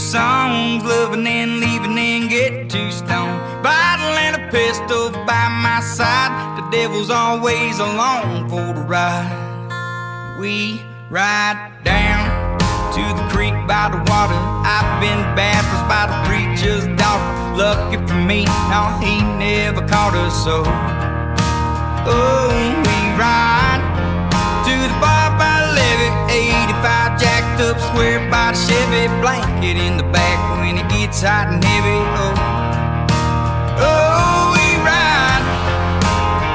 songs, loving and leaving and get too stoned. Bottle and a pistol by my side, the devil's always along for the ride. We ride down to the creek by the water. I've been baptized by the preacher's daughter. Lucky for me, no, he never caught us so. Oh, we ride to the bar by the levee, 85 jacked up square by the Chevy, blanket in the back when it gets hot and heavy. Oh, oh, we ride,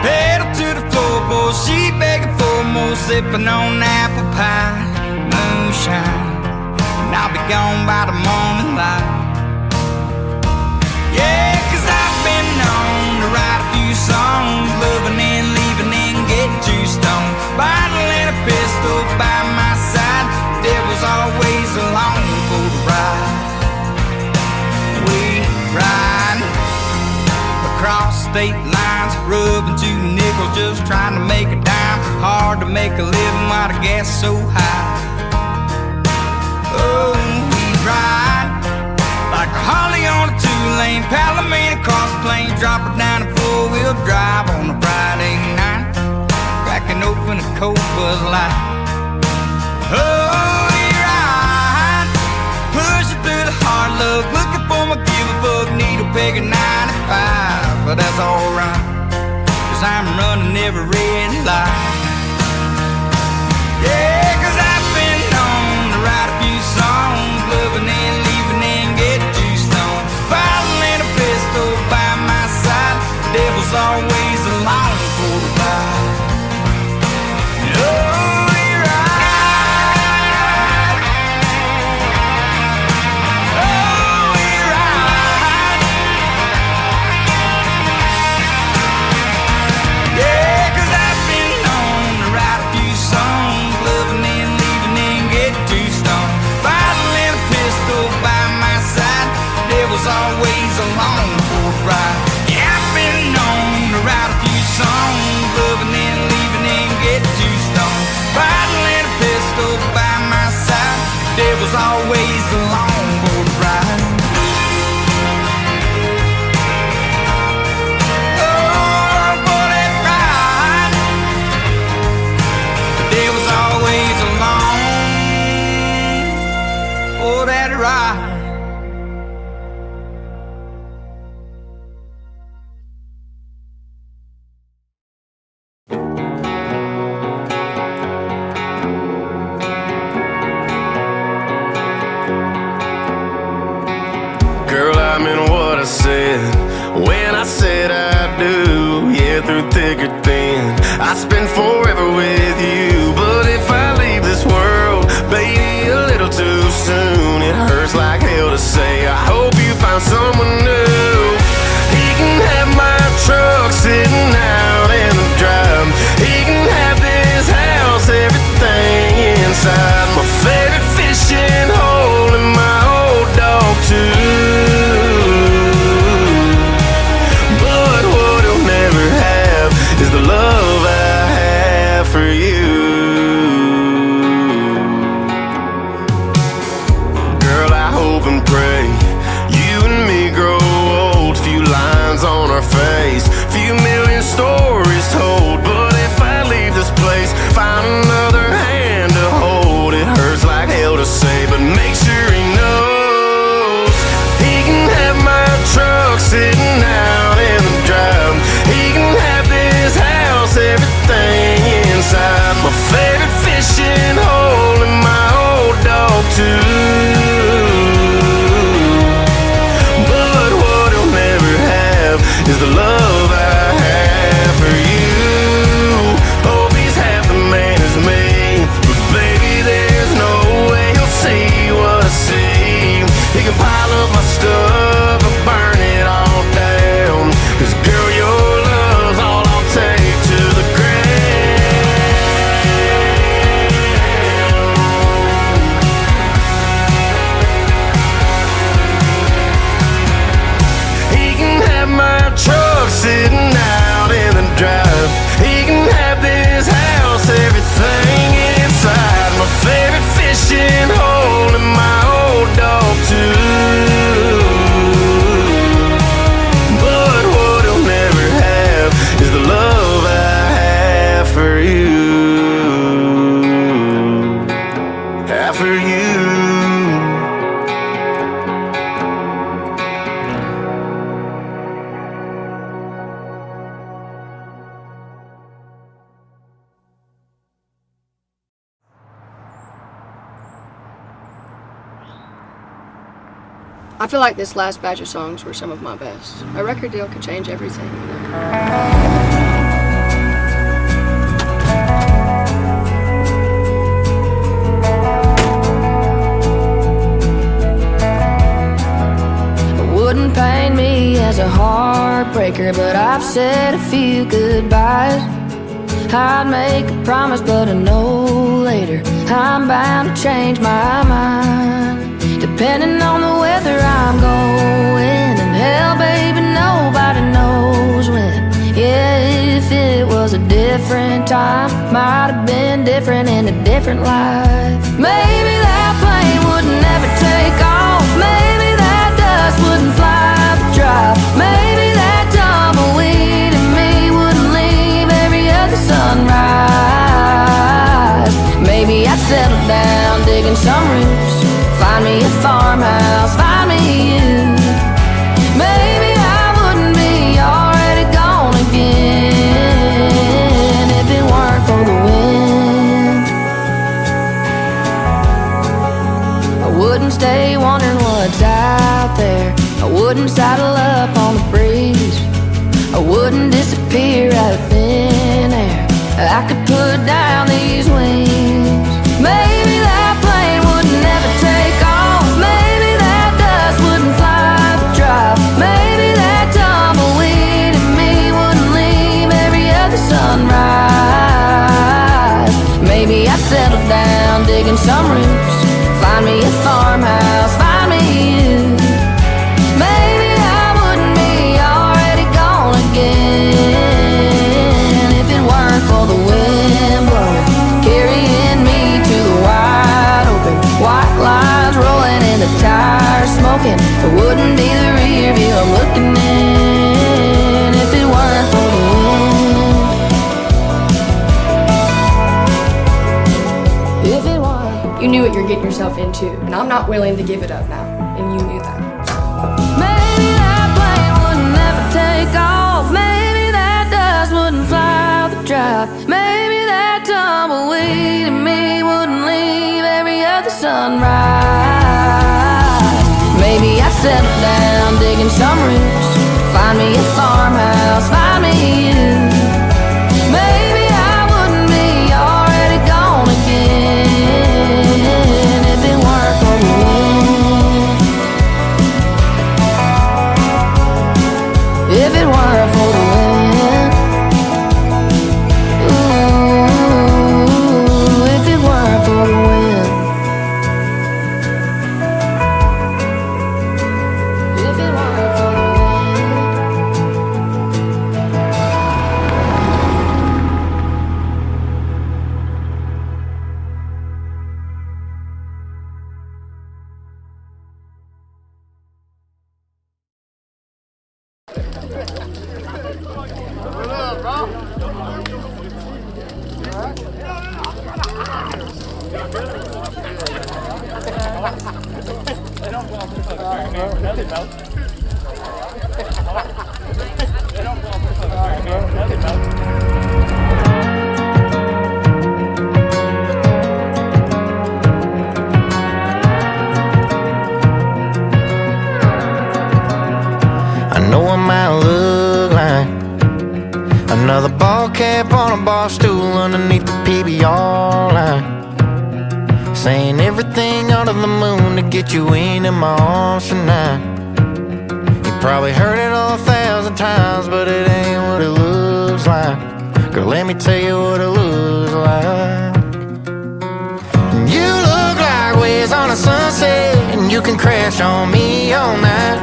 pedal to the floorboard, she begging for more, sipping on apple pie, moonshine, and I'll be gone by the morning light. Yeah, 'cause I've been known to write a few songs, loving and leaving and get too stoned. Bottle and a pistol by my side, devil's always along for the ride. We ride across state lines, rubbing 2 nickels, just trying to make a dime. Hard to make a living while the gas is so high. Oh, we ride like a Harley on a 2-lane, Palomino across the plain, drop it down a 4-wheel drive on a Friday night, cracking open a cold Bud Light. Oh, we ride, pushing through the hard luck, looking for my give-a-fuck needle peg at 95, but that's alright, 'cause I'm running every red light. Yeah, 'cause I've been known to write a few songs, loving and leaving and get too stoned. Bottle and a pistol by my side, devil's always along for the ride. Oh, we ride. Oh, we ride. Yeah, 'cause I've been known to write a few songs, loving and leaving and get too stoned. Bottle and a pistol by my side, devil's always along for the ride. Yeah, I've been known to write a few songs, loving and leaving and get too stoned. Bottle and a pistol by my side, devil's always along for the ride. Oh, for that ride, the devil's always along for that ride. Girl, I meant what I said when I said I do. Yeah, through thick or thin, I spend forever with you. But if I leave this world, baby, a little too soon, it hurts like hell to say I hope you find someone new. He can have my truck sitting out in the drive. He can have this house, everything inside. My favorite fishing hole and my old dog too. But what he'll never have is the love I have for you. Girl, I hope and pray you and me grow old. Few lines on our face, few million stories told. But if I leave this place, find another hand to hold. It hurts like hell to say, but make sure he knows he can have my truck sitting out in the drive. He can have this house, everything inside. My favorite fishing hole and my old dog too. But what he'll never have is the love I feel like this last batch of songs were some of my best. A record deal could change everything, you know. Wouldn't paint me as a heartbreaker, but I've said a few goodbyes. I'd make a promise, but I know later I'm bound to change my mind. Depending on the weather I'm going, and hell, baby, nobody knows when. Yeah, if it was a different time, might have been different in a different life. Maybe that plane would never take off. Maybe that dust wouldn't fly the drop. Maybe that tumbleweed in me wouldn't leave every other sunrise. Maybe I'd settle down digging some roots, find me a farmhouse, find me you. Maybe I wouldn't be already gone again if it weren't for the wind. I wouldn't stay wondering what's out there. I wouldn't saddle up on the breeze. I wouldn't disappear out of thin air. I could put down these wings. Maybe that plane would never take off. Maybe that dust wouldn't fly the drop. Maybe that tumbleweed in me wouldn't leave every other sunrise. Maybe I'd settle down digging some roots, find me a farmhouse, find me you. Maybe I wouldn't be already gone again if it weren't for the wind blowing, carrying me to the wide open. White lines rolling and the tires smoking. It wouldn't be the rear view I'm looking in if it weren't for the wind. If it weren't. You knew what you're getting yourself into, and I'm not willing to give it up now, and you knew that. Maybe that plane would never take off. Maybe that dust wouldn't fly the drop. Maybe that tumbleweed in me wouldn't leave every other sunrise. Maybe I'd settle down digging some roots, find me a farmhouse, find me you. Maybe I wouldn't be already gone again if it weren't for the wind. If it weren't for the wind. Ooh, if it weren't for the wind. If it weren't for the I know I might look like another ball cap on a bar stool underneath the PBR line, saying everything under the moon to get you into my arms tonight. You probably heard it 1,000 times, but it ain't what it looks like. Girl, let me tell you what it looks like. You look like waves on a sunset, and you can crash on me all night.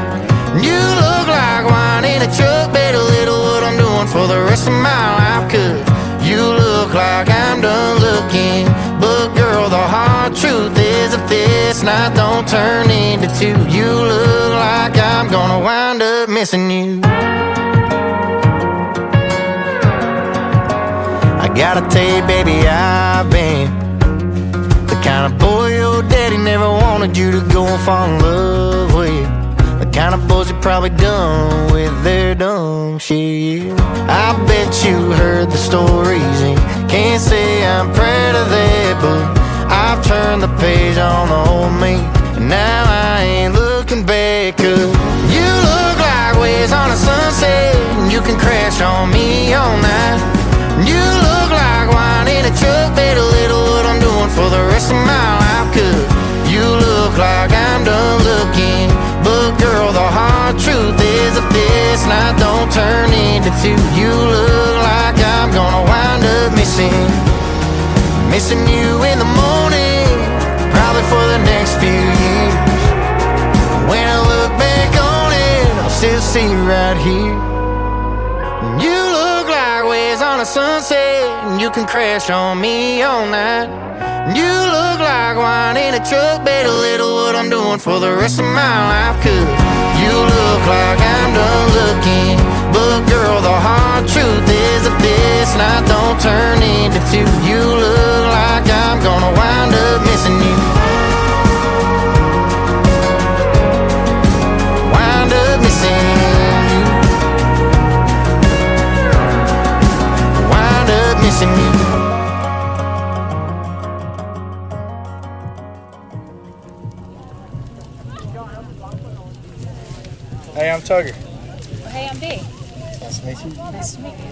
You look like wine in a truck, better little what I'm doing for the rest of my life. Cause you look like I'm done looking, but girl, the hard truth is if this night don't turn into two, you look like I'm gonna wind up missing you. I gotta tell you, baby, I've been the kind of boy your daddy never wanted you to go and fall in love with. The kind of boys you probably done with their dumb shit. I bet you heard the stories and can't say I'm proud of that, but I've turned the page on the old me, and now I ain't looking back. bed, 'cause you look like waves on a sunset, and you can crash on me all night. You look like wine in a truck bed, a little what I'm doing for the rest of my life. 'Cause you look like I'm done looking, but girl, the hard truth is that this night don't turn into two. You look like I'm gonna wind up missing you in the morning, probably for the next few years. When I look back on it, I'll still see you right here. You look like waves on a sunset, and you can crash on me all night. You look like wine in a truck bed, a little what I'm doing for the rest of my life. 'Cause you look like I'm done looking, but girl, the hard truth is that this night don't turn into two. You look like I'm gonna wind up missing you. Wind up missing you. Wind up missing you. Hey, I'm Tugger. Hey, I'm Dee. Nice to meet you. Nice to meet you.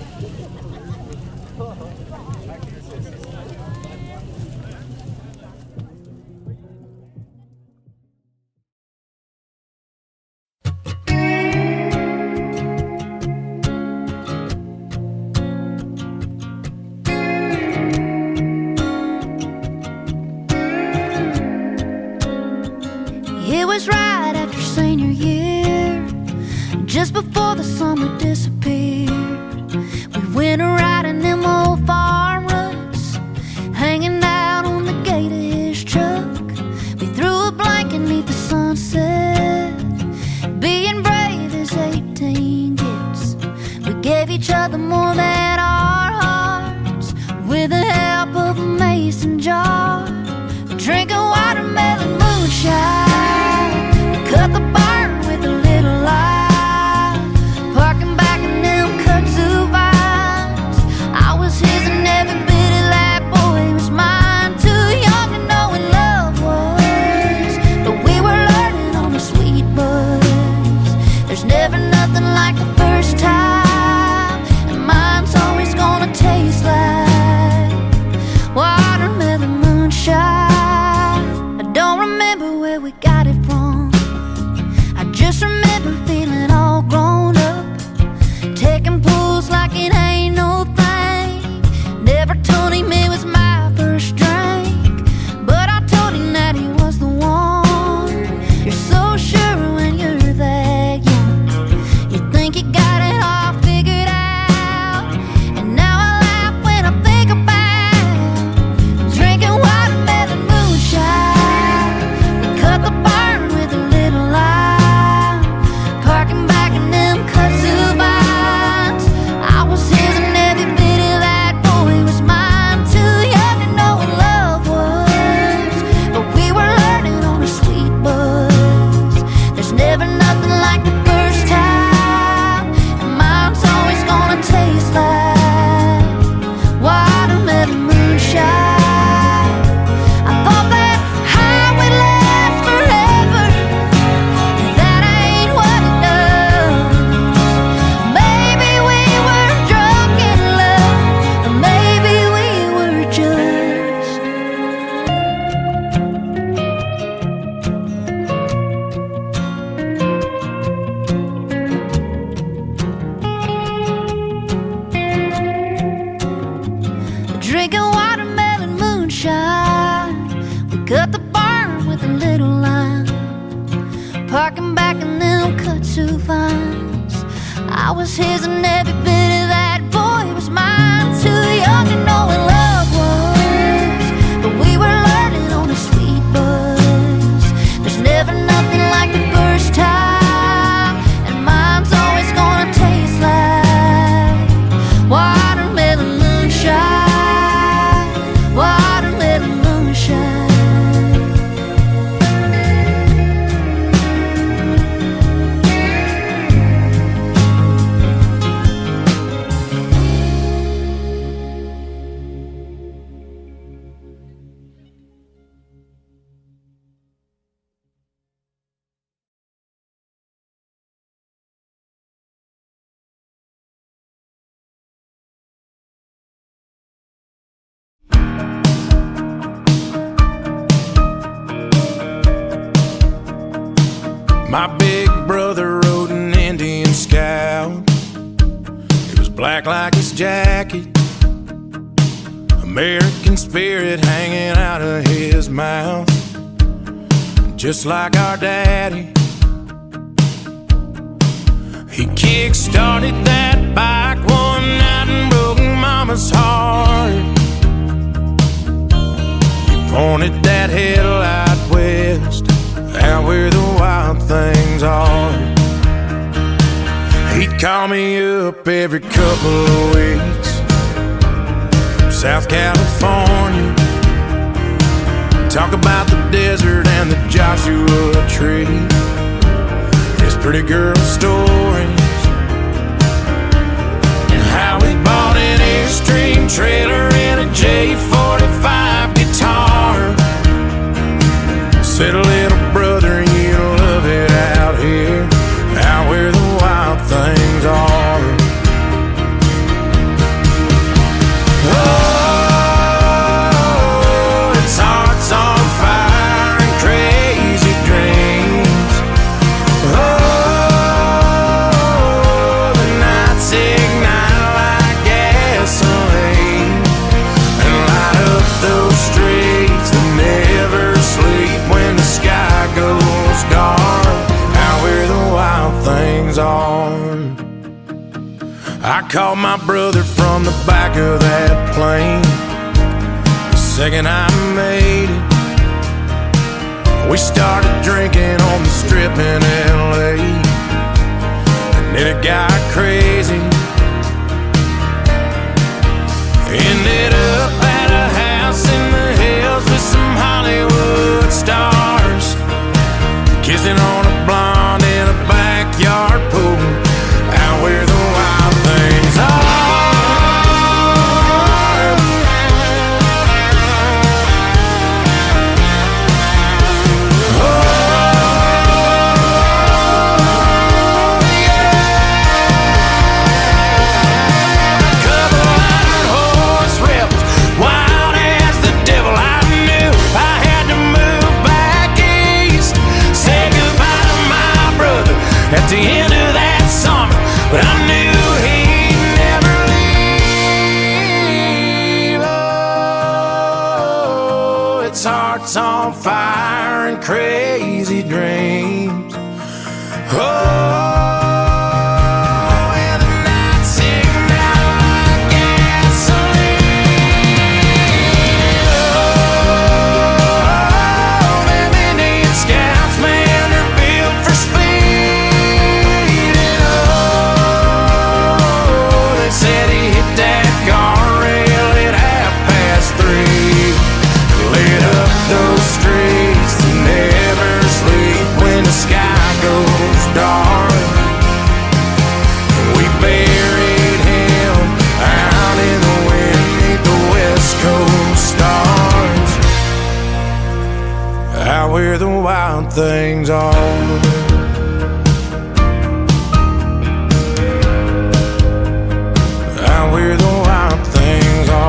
It was right after senior year, just before the summer disappeared. We went a riding them old farm ruts, hanging out on the gate of his truck. We threw a blanket neath the sunset, being brave as 18 gets. We gave each other more than our hearts, with the help of a mason jar, drinking watermelon moonshine. Cut the barn with a little light, parking back in them kudzu vines. I was his and every bit of that boy was mine. Too young to know what love was, but we were learning on the sweet buzz. There's never nothing like the first time, and mine's always gonna taste like watermelon moonshine. I don't remember where we got it from, I just remember feeling all grown up, taking pulls like it ain't no thing. Never told him it was my first drink, but I told him that he was the one. You're so sure when you're that young, you think you got it all figured out. And now I laugh when I think about drinking watermelon moonshine. We cut the barn with a little light, parking back in them kudzu vines. I was his and every bit of that boy was mine. Too young to know what love was, but we were learning on a sweet buzz. There's never nothing like the first time, and mine's always gonna taste like watermelon moonshine. I thought that high would last forever, that ain't what it does. Maybe we were drunk in love, or maybe we were just drinking watermelon moonshine. We cut the barn with a little line, parking back in them kudzu vines. I was his and every bit of that boy was mine. Too young to know what love was, but we were learning on a sweet buzz. There's never nothing like the first time, and mine's always gonna taste like watermelon moonshine. Watermelon moonshine. My big brother rode an Indian Scout. It was black like his jacket, American spirit hanging out of his mouth, just like our daddy. He kick-started that bike one night and broke Mama's heart. He pointed that headlight west, out where the wild things are. He'd call me up every couple of weeks from South California, talk about the desert and the Joshua Tree, his pretty girl stories, and how he bought an Airstream trailer and a J45 guitar. Said, little brother, you'll love it out here, out where the wild things are. Oh, it's hearts on fire and crazy dreams. Oh, the nights ignite like gasoline and light up those streets that never sleep when the sky goes dark, out where the wild things are. I called my brother from the back of that plane the second I made it. We started drinking on the strip in LA, and then it got crazy. Ended up at a house in the hills with some Hollywood stars, kissing on a blonde in a backyard pool, out where the wild things are. Oh, yeah. Couple hundred horse rebels, wild as the devil. I knew I had to move back east, say goodbye to my brother at the end of that summer, but I knew he'd never leave. Oh, it's hearts on fire and crazy dreams. Oh, and the nights ignite like gasoline. Oh, them Indian Scouts, man, they're built for speed. And oh, they said he hit that guardrail at 3:30, lit up those streets that never sleep when the sky goes dark. We buried him out in the wind beneath the West Coast stars, out where the wild things are. Out where the wild things are.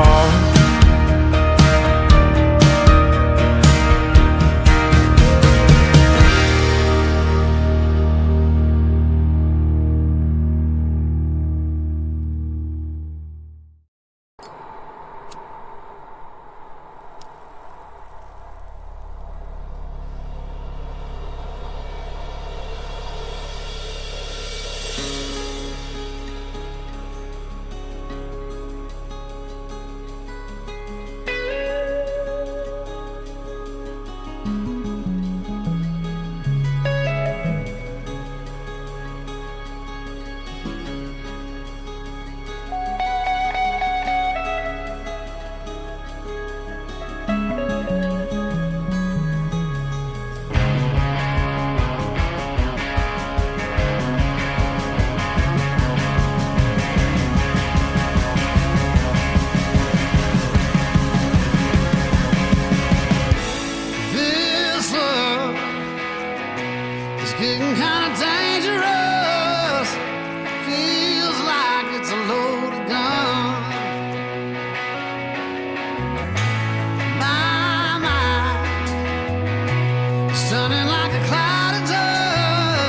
Stunning like a cloud of dust.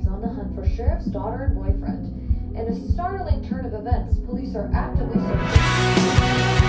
he's on the hunt for sheriff's daughter and boyfriend. In a startling turn of events, police are actively searching.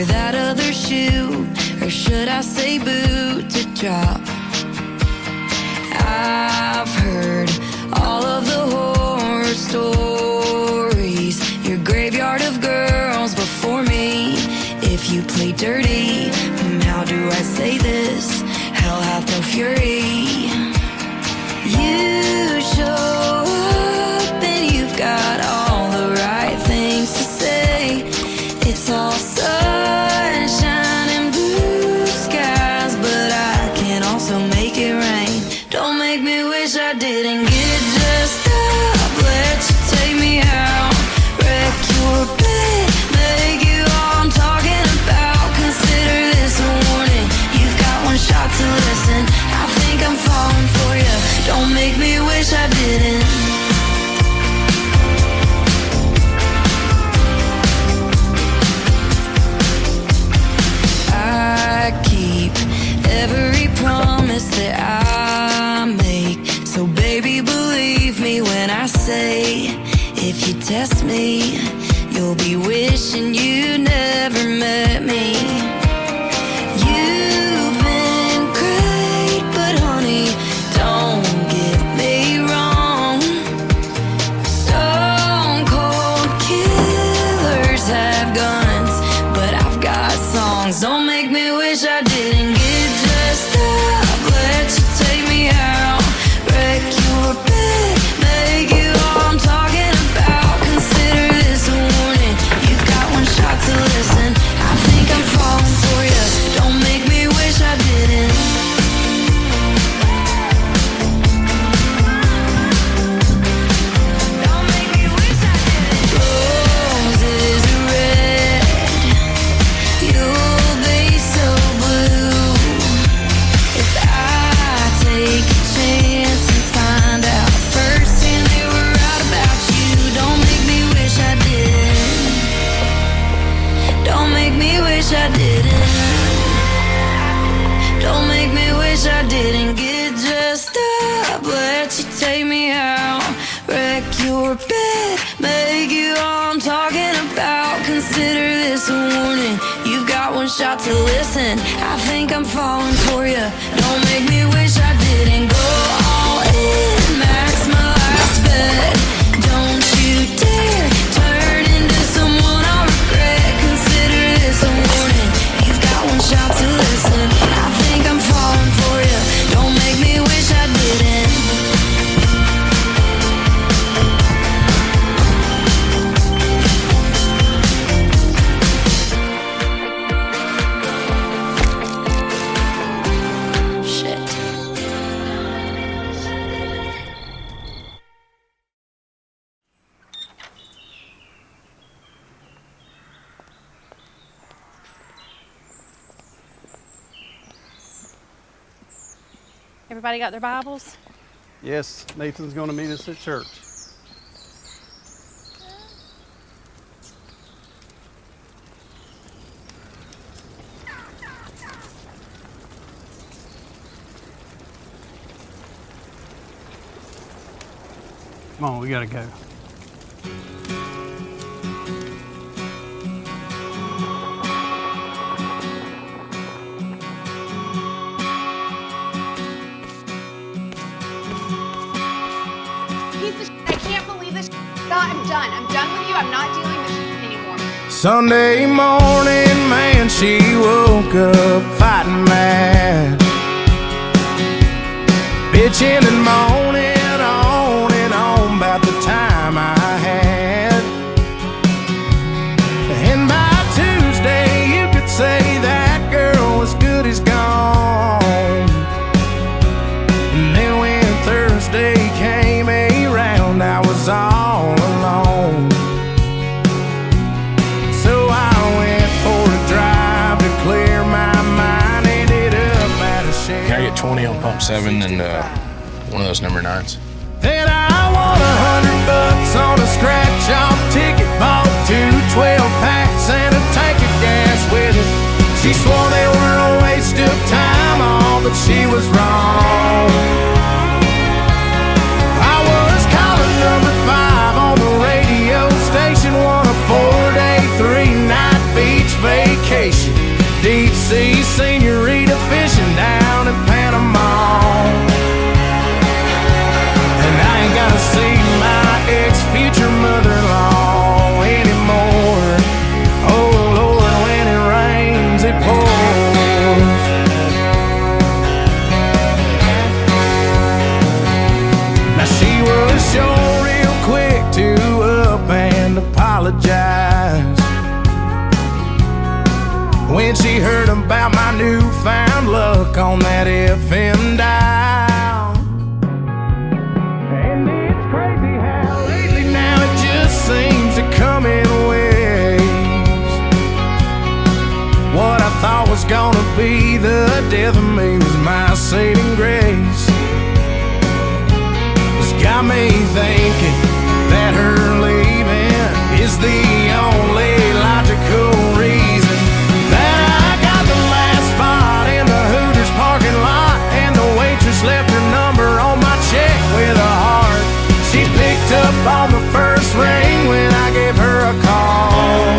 wear that other shoe, or should I say boot to drop? I've heard all of the horror stories, your graveyard of girls before me. If you play dirty, how do I say this? Hell hath no fury. You show up and you've got all the right things to say. It's all sunshine and blue skies, but I can also make it rain. Don't make me wish I didn't get dressed up, let you take me out, wreck your bed, make you all I'm talking about. Consider this a warning, you've got one shot to listen. I think I'm falling for you, don't make me wish I didn't. I keep every promise that I make, so baby believe me when I say, if you test me, you'll be wishing you never met me. You've been great, but honey, don't get me wrong. Stone cold killers have guns, but I've got songs. Don't make me wish I didn't get dressed up, let you take me out, wreck your bed, make you all I'm talking about. Consider this a warning, you've got one shot to listen. I think I'm falling for you, don't make me wish I didn't. Don't make me wish I didn't. Roses are red, you'll be so blue. If I take a chance and find out firsthand they were right about you, don't make me wish I didn't. Don't make me wish I didn't. Don't make me wish I didn't get dressed up, let you take me out, wreck your bed, make you all I'm talking about. Consider this a warning, you've got one shot to listen. I think I'm falling for you, don't make me wish I didn't. Go all in, max my last bet. Don't you dare turn into someone I'll regret. Consider this a warning, you've got one shot to listen. I think I'm falling for you, don't make me wish I didn't. Shit. Everybody got their Bibles? Yes, Nathan's going to meet us at church. Come on, we gotta go. Piece of shit. I can't believe this shit. I'm done. I'm done with you. I'm not dealing with this shit anymore. Sunday morning, man, she woke up fighting mad, bitching and moaning on and on about the time I had. And by Tuesday, you could say that girl was good as gone. And then when Thursday came around, I was all alone. So I went for a drive to clear my mind. Ended up at a shed. Can I get 20 on pump 7 and one of those number 9s? Then I won $100 on a scratch-off ticket. Bought 2 12-packs and a tank of gas with it. She swore they were a waste of time, all but she was wrong. I was calling number 5 on the radio station, won a 4-day, 3-night beach vacation. apologize when she heard about my newfound luck on that FM dial. And it's crazy how lately now it just seems to come in waves. What I thought was gonna be the death of me was my saving grace. It's got me thinking that her leaving is the only logical reason that I got the last spot in the Hooters parking lot, and the waitress left her number on my check with a heart. She picked up on the first ring when I gave her a call,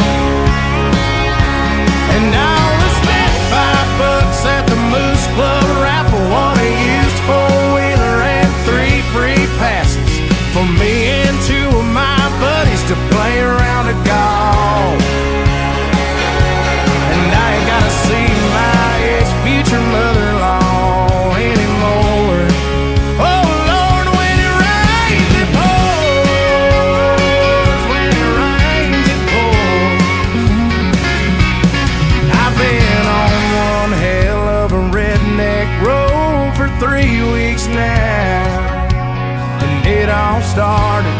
and I only spent $5 at the Moose Club raffle, won a used four-wheeler and 3 free passes for me and 2 of my buddies to play around a golf. And I ain't gotta see my ex-future mother-in-law anymore. Oh Lord, when it rains it pours, when it rains it pours. I've been on one hell of a redneck road for 3 weeks now, and it all started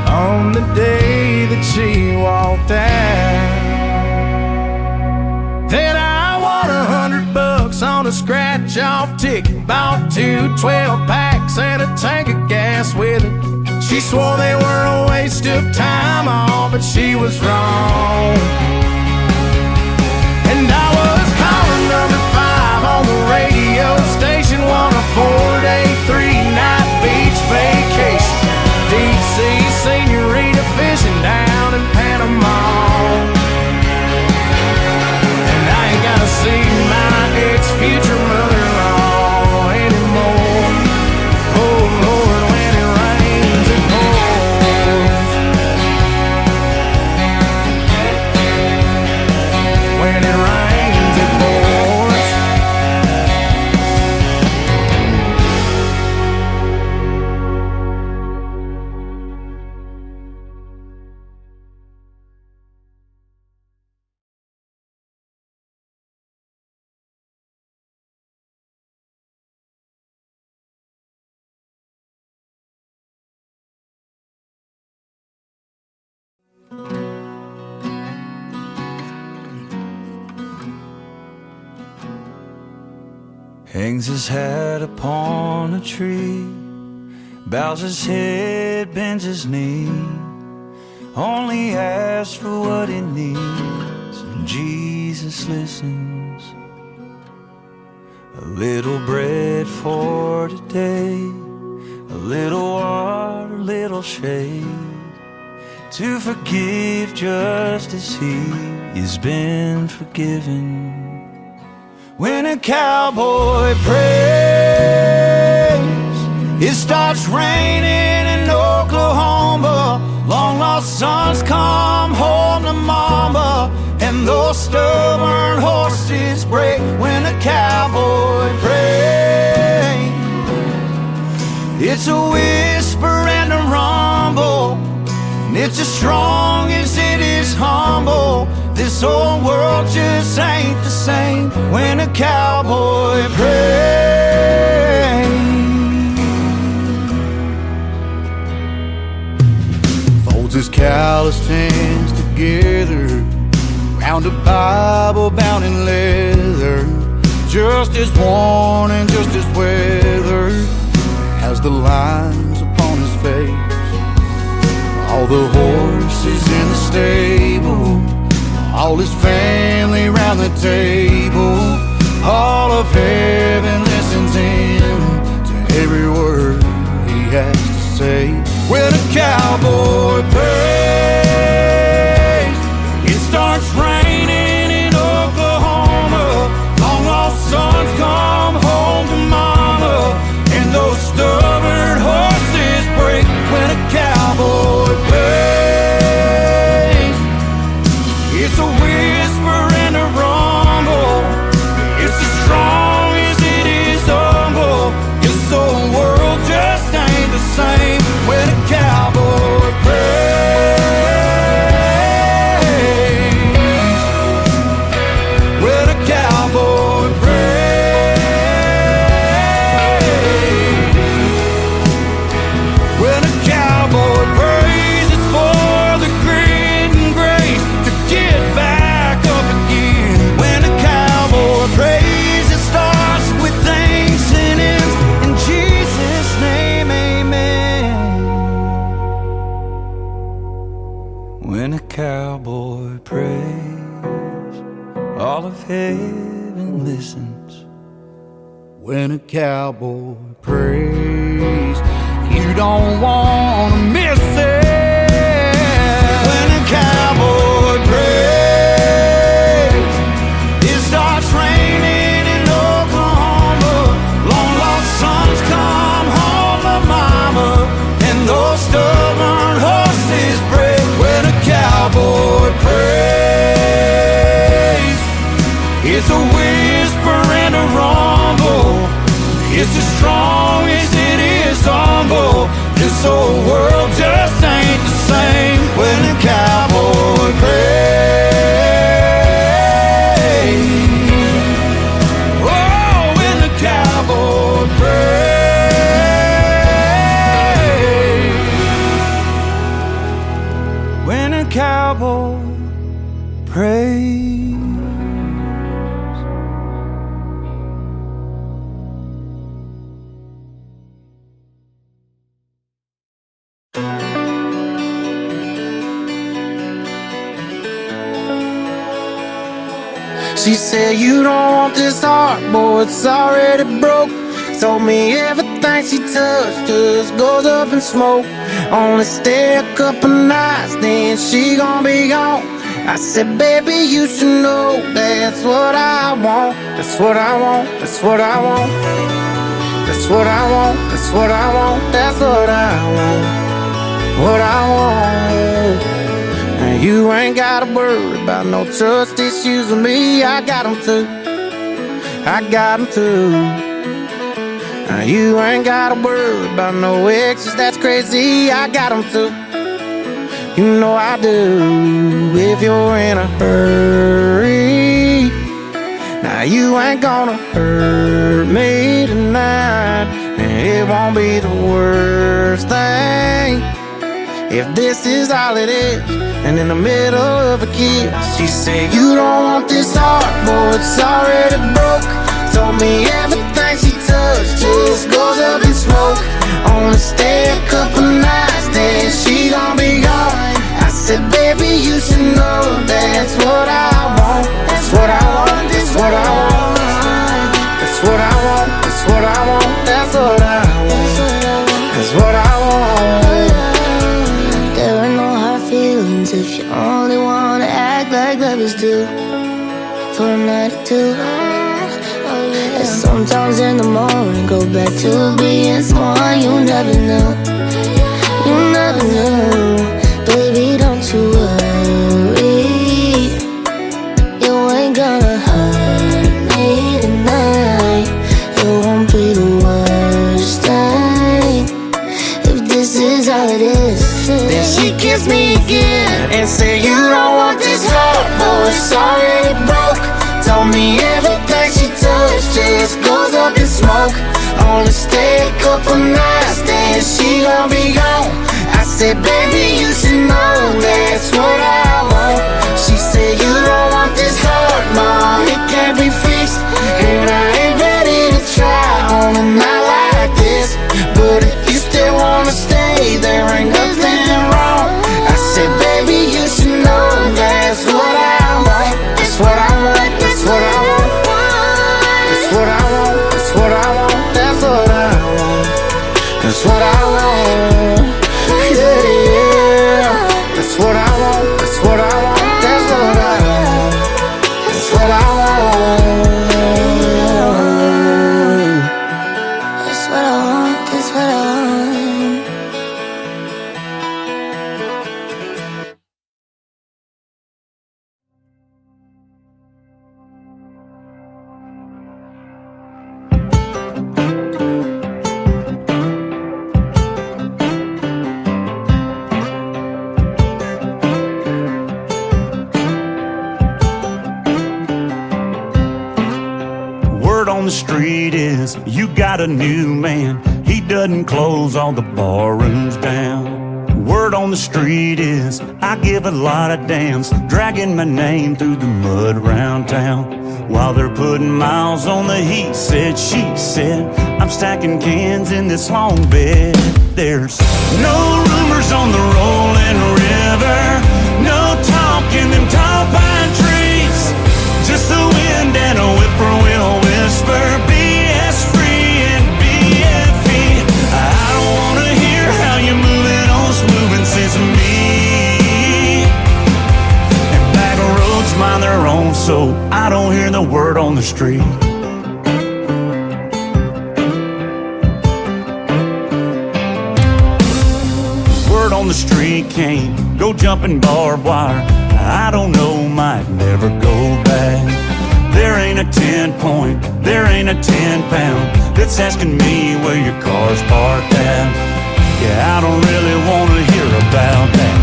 on the day that she walked out. Then I won $100 on a scratch-off ticket, bought 2 12-packs and a tank of gas with it. She swore they were a waste of time, all but she was wrong. And I was calling number 5 on the radio station, won a 4-day, 3-night beach vacation, deep sea senorita fishing down in Panama. And I ain't gotta see my ex-future mother-in-law anymore. Oh Lord, when it rains it pours, when it rains it pours. Hangs his hat upon a tree, bows his head, bends his knee, only asks for what he needs, and Jesus listens. A little bread for today, a little water, a little shade, to forgive just as he has been forgiven. When a cowboy prays, it starts raining in Oklahoma. Long lost sons come home to mama, and those stubborn horses break. When a cowboy prays, it's a whisper and a rumble, and it's as strong as it is humble. This old world just ain't the same when a cowboy prays. Folds his calloused hands together round a Bible bound in leather, just as worn and just as weathered as the lines upon his face. All the horses in the stable, all his family round the table, all of heaven listens in to every word he has to say. When a cowboy prays, it starts raining in Oklahoma. Long lost sons come home to mama, and those stubborn horses break. When a cowboy prays, it's a whisper and a rumble, it's as strong as it is humble. This old world just ain't the same when a cowboy prays. When a cowboy prays, all of heaven listens. When a cowboy prays, you don't want to miss it. When a cowboy prays, it starts raining in Oklahoma. Long lost sons come home to mama, and those stubborn horses bray. When a cowboy prays, it's a whisper and a rumble. It's as strong as it is humble. This old world just ain't the same when a cowboy prays. Oh, when the cowboy prays. When a cowboy prays. She said, you don't want this heart, boy, it's already broke. Told me everything she touched just goes up in smoke. Only stay a couple nights, then she gon' be gone. I said, baby, you should know that's what I want. That's what I want, that's what I want. That's what I want, that's what I want. That's what I want, what I want. And you ain't gotta worry about no trust issues with me. I got them too, I got them too. And you ain't gotta worry about no exes, that's crazy. I got them too, you know I do. If you're in a hurry, now you ain't gonna hurt me tonight. And it won't be the worst thing if this is all it is. And in the middle of a kiss, she said, you don't want this heart, boy, it's already broke. Told me everything she touched just goes up in smoke. Only stay a couple nights, then she gon' be gone. I said, baby, you should know that's what I want. That's what I want, that's what I want. That's what I want, that's what I want. That's what I want, that's what I want. There are no hard feelings if you only wanna act like lovers do for a night or two. And sometimes in the morning go back to being someone you never knew. You never knew. Baby, don't you worry, you ain't gonna hurt me tonight. It won't be the worst thing if this is all it is. Then she kissed me again and said, you don't want this heart, boy, it's already broke. Told me everything she touched just goes up in smoke. Only stay a couple nights, then she gon' be gone. I said, baby, you should know that's what I want. She said, you don't want this heart, mom, it can't be fixed. And I ain't ready to try on a night like this. But if you still wanna stay, there ain't nothing wrong. I said, baby, you should know that's what I want. That's what I want, that's what I want. That's what I want, that's what I want. That's what I want, that's what I want. Yeah, yeah. That's what I want, that's what I want. That's what I want, that's what I want. That's what I want, that's what I want. Word on the street is you got a new man. He doesn't close all the bar rooms down. Word on the street is I give a lot of damns, dragging my name through the mud round town. While they're putting miles on the he said, she said, I'm stacking cans in this long bed. There's no rumors on the rolling river, so I don't hear the word on the street. Word on the street can't go jumping barbed wire. I don't know, might never go back. There ain't a 10-point, there ain't a 10-pound that's asking me where your car's parked at. Yeah, I don't really wanna hear about that.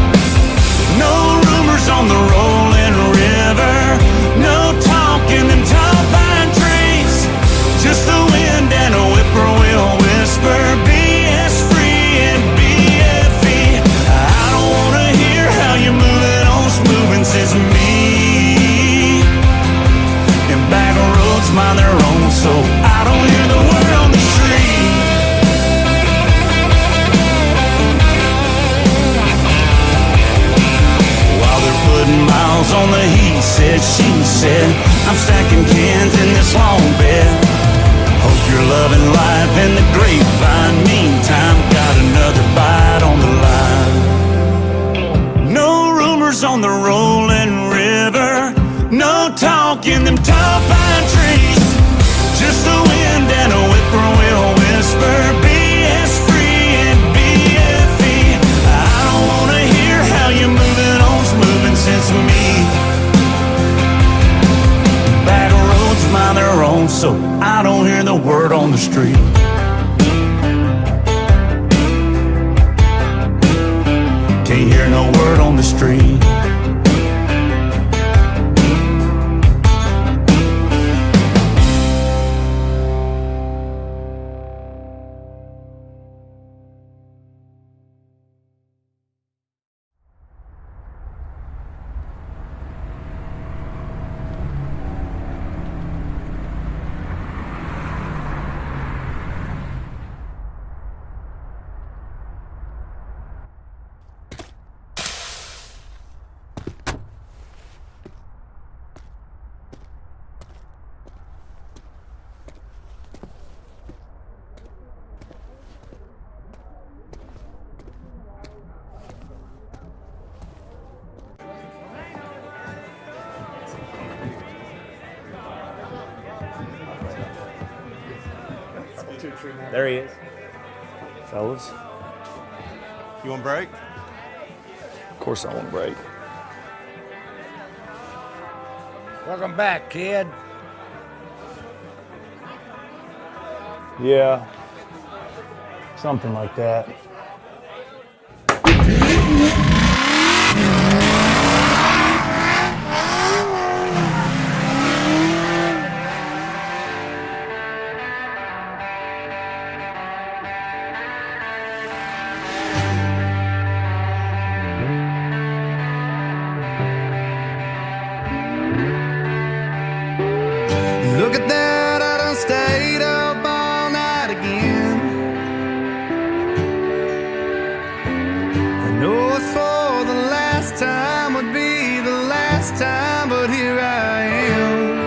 No rumors on the rolling river, no talking in tall pine trees, just the wind and a whippoorwill whisper, BS free and BFE. I don't wanna hear how you're moving on smoothing sesame. And back roads mind their own, so I don't hear the word on the street. While they're putting miles on the he said, she said, I'm stacking cans in this long bed. Hope you're loving life in the grapevine. Meantime, got another bite on the line. No rumors on the rolling river, no talk in them tall pine trees, just the wind and a whippoorwill whisper, BS free and BFE. I don't wanna hear how you're moving on smoothing sense of me. Back roads mind their own, so I don't hear the word on the street. Can't hear no word on the street. There he is. Fellas. You want a break? Of course I want a break. Welcome back, kid. Yeah. Something like that. Look at that, I done stayed up all night again. I know I swore the last time would be the last time, but here I am.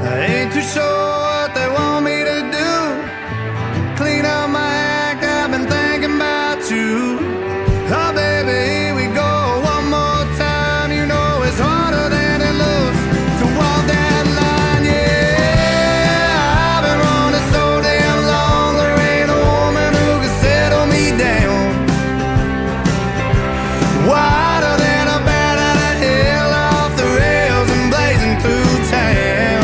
I ain't too sure what they want me to do. Clean up my act, I've been thinking about you. Oh baby, here we go one more time. You know it's harder than it looks to walk that line, yeah. I've been running so damn long, there ain't a woman who can settle me down. Wider than a bat out of hell, off the rails and blazing through town.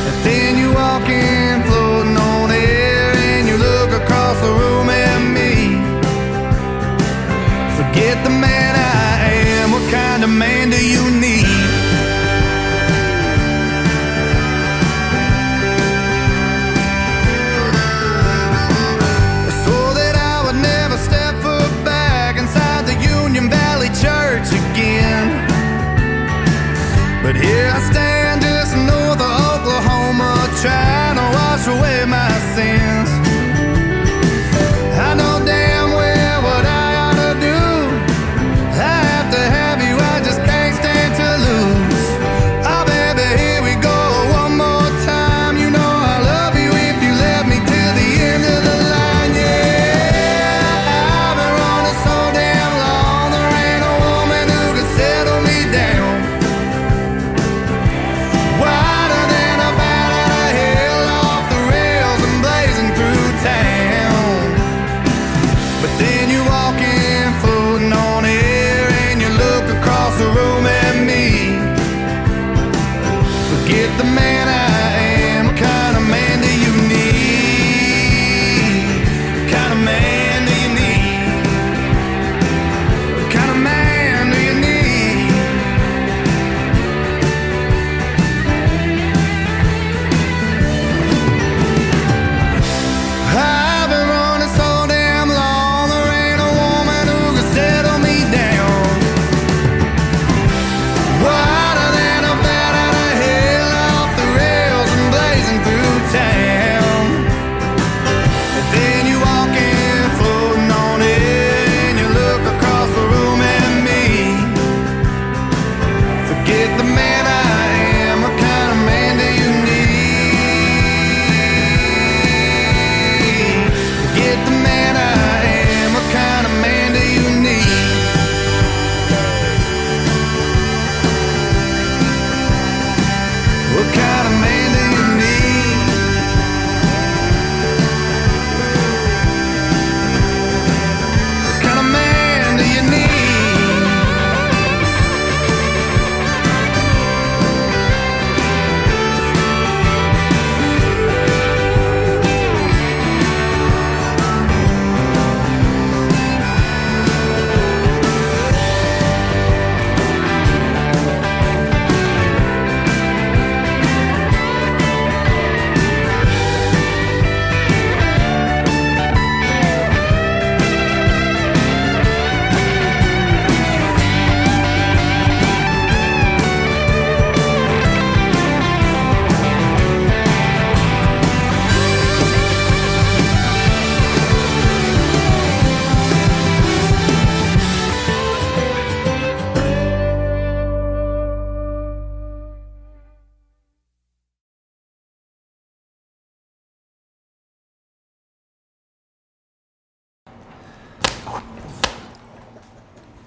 And then you walk in, floating on air, and you look across the room at me. Forget the man I am, what kind of man do you need? I swore that I would never step foot back inside the Union Valley Church again. But here I stand just north of Oklahoma, trying to wash away my sins. I know damn well what I ought to do. I have to have you, I just can't stand to lose.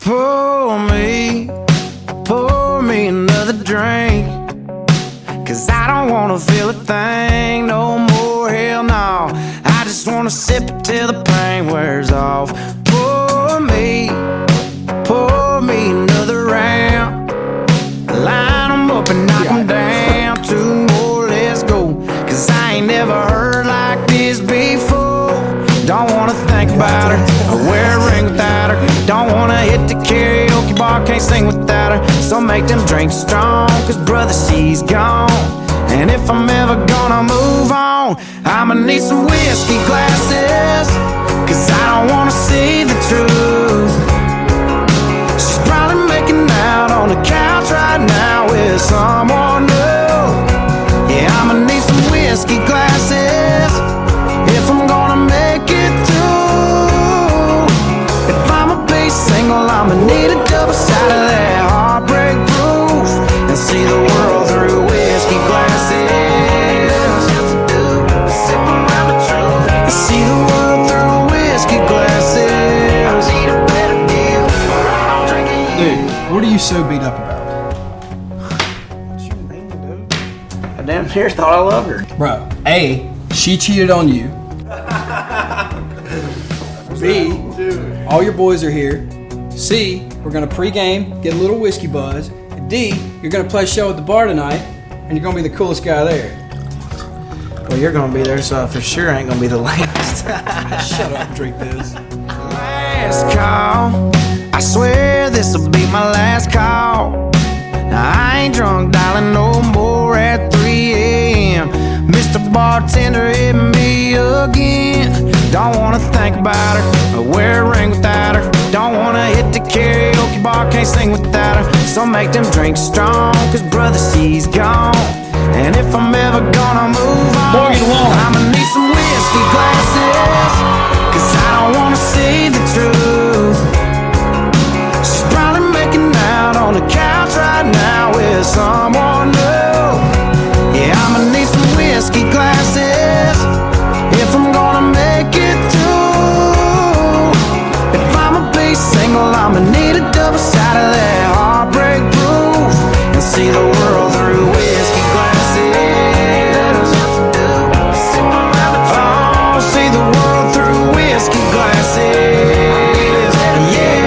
pour me another drink, 'cause I don't wanna feel a thing no more, hell no. I just wanna sip it till the pain wears off. Pour me another round. Line 'em up and knock 'em down. 2 more, let's go, 'cause I ain't never heard like this before. Don't wanna think about her or wear a ring without her. Don't wanna hit the karaoke bar, can't sing without her. So make them drinks strong, 'cause brother, she's gone. And if I'm ever gonna move on, I'ma need some whiskey glasses, 'cause I don't wanna see the truth. She's probably making out on the couch right now with someone new. Yeah, I'ma need some whiskey glasses if I'm gonna make it through. If I'ma be single, I'ma need a double shot of that heartbreak proof, and see the world through whiskey glasses. See the world through whiskey glasses. Dude, what are you so beat up about? I damn near thought I loved her. Bro, A, she cheated on you. B, all your boys are here. C, we're gonna pregame, get a little whiskey buzz. And D, you're gonna play a show at the bar tonight, and you're gonna be the coolest guy there. Well, you're gonna be there, so I for sure ain't gonna be the last. Shut up, drink this. Last call. I swear this'll be my last call. Now I ain't drunk, darling, no more at 3 a.m. Mr. Bartender hit me again. Don't wanna think about her or wear a ring without her. Don't wanna hit the karaoke bar, can't sing without her. So make them drinks strong, 'cause brother, she's gone. And if I'm ever gonna move on, I'ma need some whiskey glasses, 'cause I don't wanna see the truth. She's probably making out on the couch right now with someone new. Yeah, I'ma need some whiskey glasses if I'm gonna make it through. If I'ma be single, I'ma need a double shot of that heartbreak proof, and see the world through whiskey glasses. Oh, see the world through whiskey glasses. Yeah.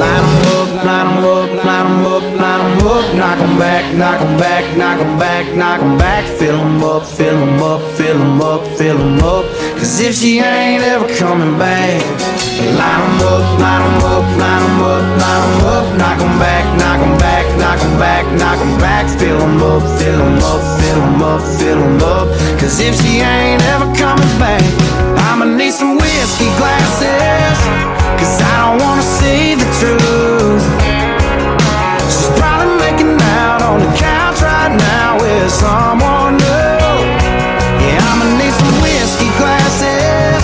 Line 'em up, line 'em up, line 'em up, line 'em up. Knock 'em back, knock 'em back, knock 'em back, knock 'em back. Fill 'em up, fill 'em up, fill 'em up, fill 'em up. 'Cause if she ain't ever coming back, line 'em up, line 'em up, line 'em up, line 'em up. Knock 'em back, knock 'em back, knock 'em back, knock 'em back. Fill 'em up, fill 'em up, fill 'em up, fill 'em up. 'Cause if she ain't ever coming back, I'ma need some whiskey glasses, 'cause I don't wanna see the truth. She's probably making out on the couch right now with someone new. Yeah, I'ma need some whiskey glasses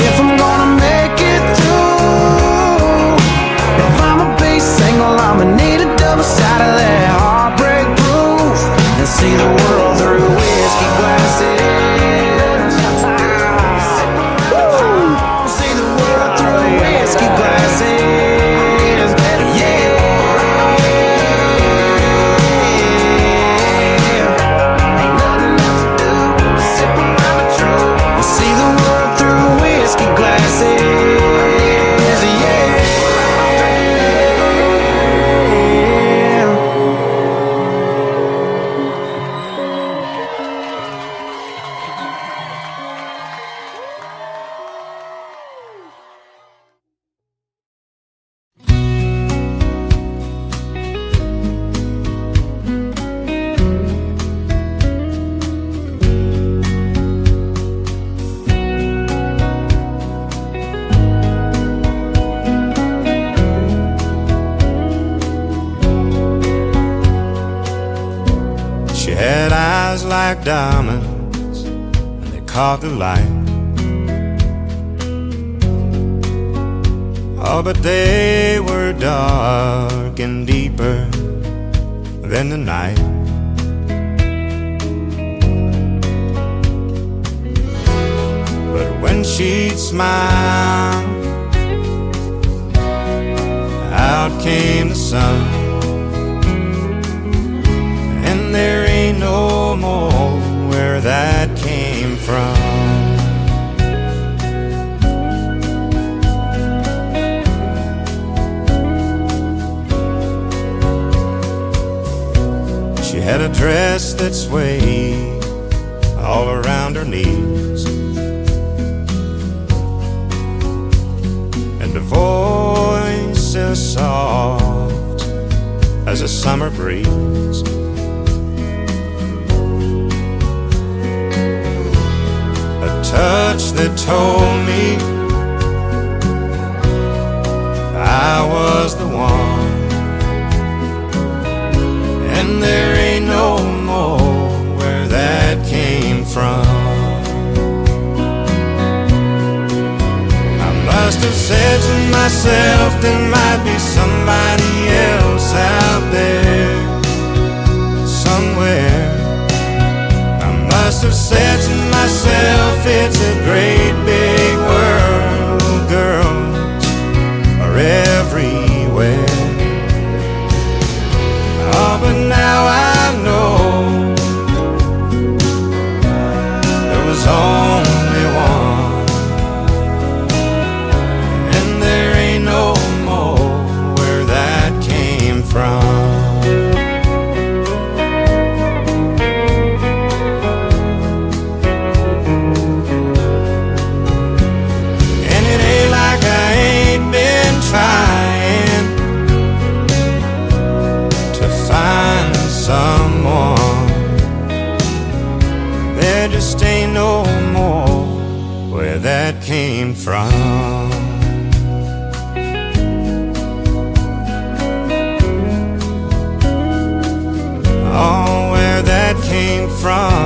if I'm gonna make it through. If I'ma be single, I'ma need a double shot of that heartbreak proof, and see the world through whiskey glasses. See the world through whiskey glasses. Like diamonds, and they caught the light. Oh, but they were dark and deeper than the night. But when she'd smile, sun. And there ain't no more where that came from. She had a dress that swayed all around her knees, and a voice as soft as a summer breeze. A touch that told me I was the one. And there ain't no more where that came from. I must have said to myself there might be somebody else out there somewhere. I must have said to myself it's a great big world, girls are everywhere. Oh, but now I know there was only one, and there ain't no more where that came from. And it ain't like I ain't been trying to find someone. There just ain't no more where that came from. Oh, where that came from.